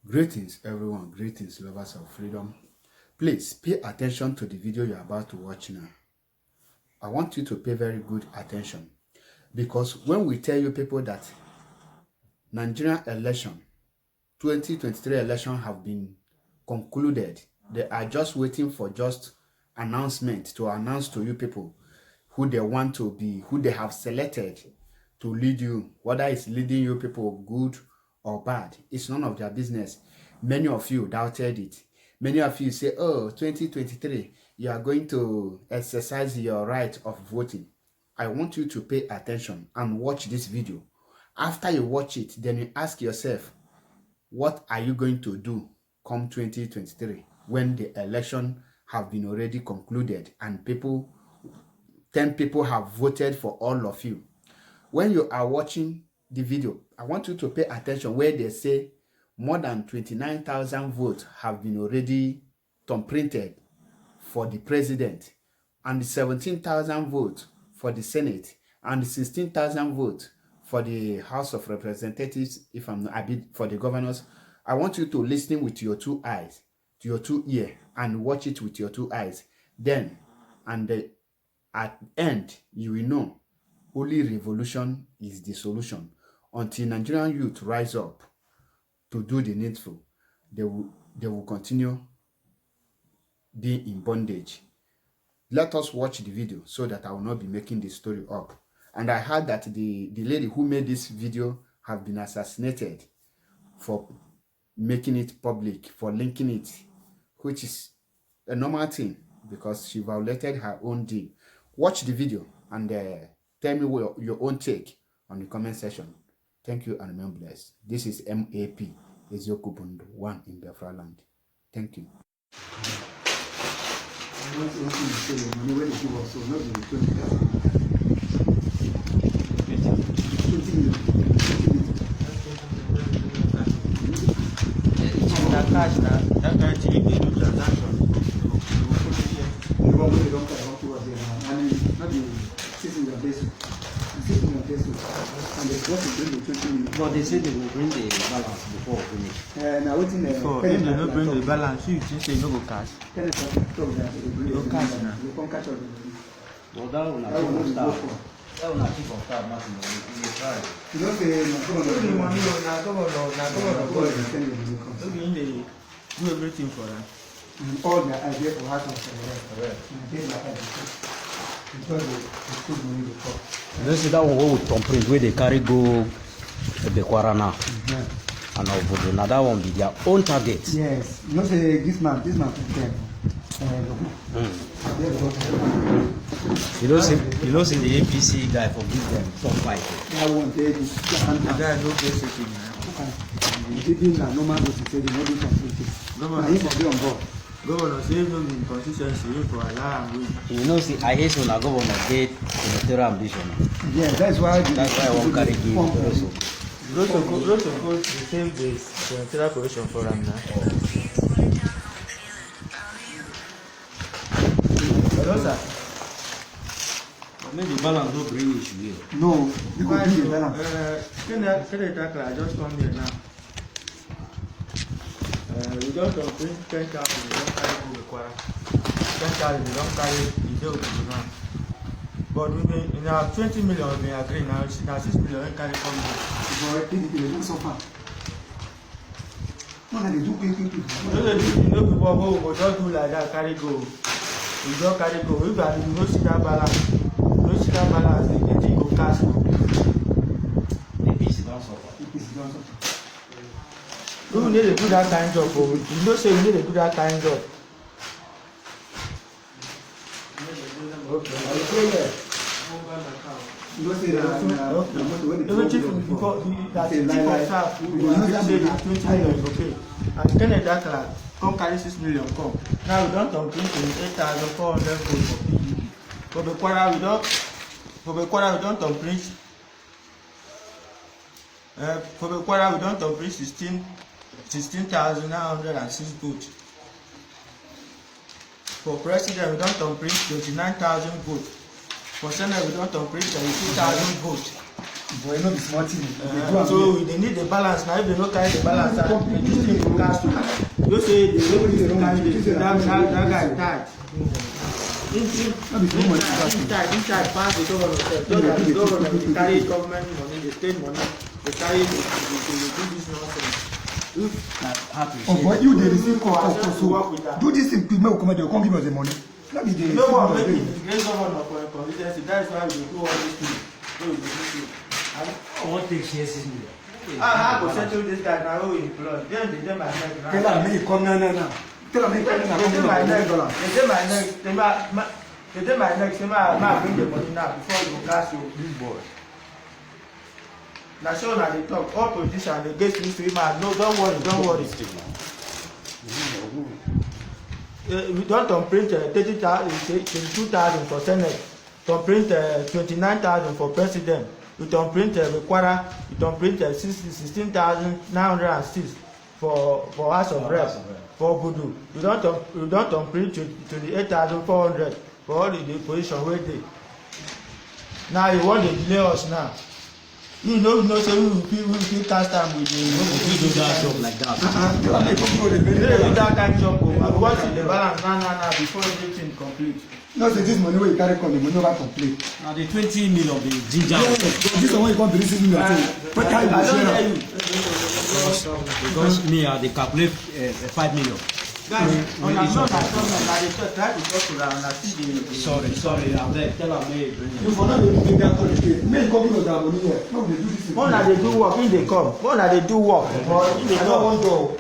Greetings everyone, greetings lovers of freedom. Please pay attention to the video you're about to watch now. I want you to pay very good attention because when we tell you people that Nigerian election, 2023 election have been concluded, they are just waiting for just announcement to announce to you people who they want to be, who they have selected to lead you, whether it's leading you people good or bad. It's none of their business. Many of you doubted it. Many of you say, oh, 2023, you are going to exercise your right of voting. I want you to pay attention and watch this video. After you watch it, then you ask yourself, what are you going to do come 2023 when the election have been already concluded and 10 people have voted for all of you? When you are watching the video, I want you to pay attention where they say more than 29,000 votes have been already printed for the president, and 17,000 votes for the Senate, and 16,000 votes for the House of Representatives, if I'm not, for the governors. I want you to listen with your two eyes, to your two ears, and watch it with your two eyes. Then, at the end, you will know only revolution is the solution. Until Nigerian youth rise up to do the needful, they will continue being in bondage. Let us watch the video so that I will not be making the story up. And I heard that the lady who made this video have been assassinated for making it public, for linking it, which is a normal thing because she violated her own deal. Watch the video and tell me your own take on the comment section. Thank you and remain blessed. This is MAP Eziokubundo 1 in Biafra land. Thank you. But they say they will bring the balance before finish. Now waiting there. So if they don't bring the balance, you think say no go cash? Tell us what You go cash now. you come catch up. But that will not start. That will not keep on start nothing. We try. You don't say The money na governor go. no. Okay, they do everything for them. All the idea for how to correct. They like it. Because the school money will come. You know, see that one with thumbprint where they carry go the Kwarana and Obodo. Now that one be their own target. Yes. You know say this man prepare. You know see the APC guy forgive them some fight. That one they do. The guy no get sitting now. They did na normal go to say they no do something. Now he for be on board. Governor say no be consistency, you for allow am win. You know see I hate when a governor get senatorial ambition. Yeah, that's why I won't carry give also. Roto the same day senatorial position for am now. Hello sir. Maybe the balance no bring issue here. no, you go do the balance. Can I just come here now? We just print 10,000, we don't carry to the Kwara. 10,000, we don't carry the day of now. But we been in our 20 million, we agree now, 6 million, we carry from here. But they do so far. No, they do quick. You know people go just do like that, carry go. We don't carry go. We got no see that balance. No see that balance, the thing go cash. The peace don't suffer. We need to do that kind of job. You know say we need to do that kind of job. Okay, I will play there. You go say that. Even chief because that chief of staff we say na 20 million is okay. And Kenneth Dakla come carry 6 million come. Now we don complete 8,400 votes for PDP. For Bekwara we don complete. For Bekwara we don complete 16,906 votes. For president we don complete 29,000 votes. For Senate we don complete 32,000 votes. Boy, no be small thing. So they need the balance. Now if they don't carry the balance, this thing will cast. You say they don't carry that guy tight. Inside pass the government. So that the government they carry government money, the state money, they carry they do this nonsense. Oh boy, you dey receive call so do this thing quick, make we come out, they come give us the money. Not be the no one make it great governor for inconsistency. That is why we do all these things. So we do this. I want to take shares in here. I go settle this guy now. Who employ? Then they my neck. tell am make e come now. Tell am make e come now. They dey my neck. Say my bring the money now before you cash you big boy. Now so now they talk. All politicians they get used to him. No, don't worry. We don't print 30,000, 22,000 for Senate. Don't print 29,000 for president. We don't print Requara. We don't print 16,906 for House of Reps. For Budu. We don't print 28,400 for all the position where they. Now you want to delay us now. You know, say we will cast time with the. We do that job like that. That kind of job. What is the balance now before everything complete? No, say this money where you carry come, the money never complete. Now the 20 million be ginger. This one you come to receive me too. What time you share? Because me they calculate 5 million. Guys, on a not try to talk to them and see the. Sorry, I'm there. Tell them me. You for not dey that for the day. Make come give us that money here. No, they do this. One they do work, in they come. One they do work, but in they I don't come. want to.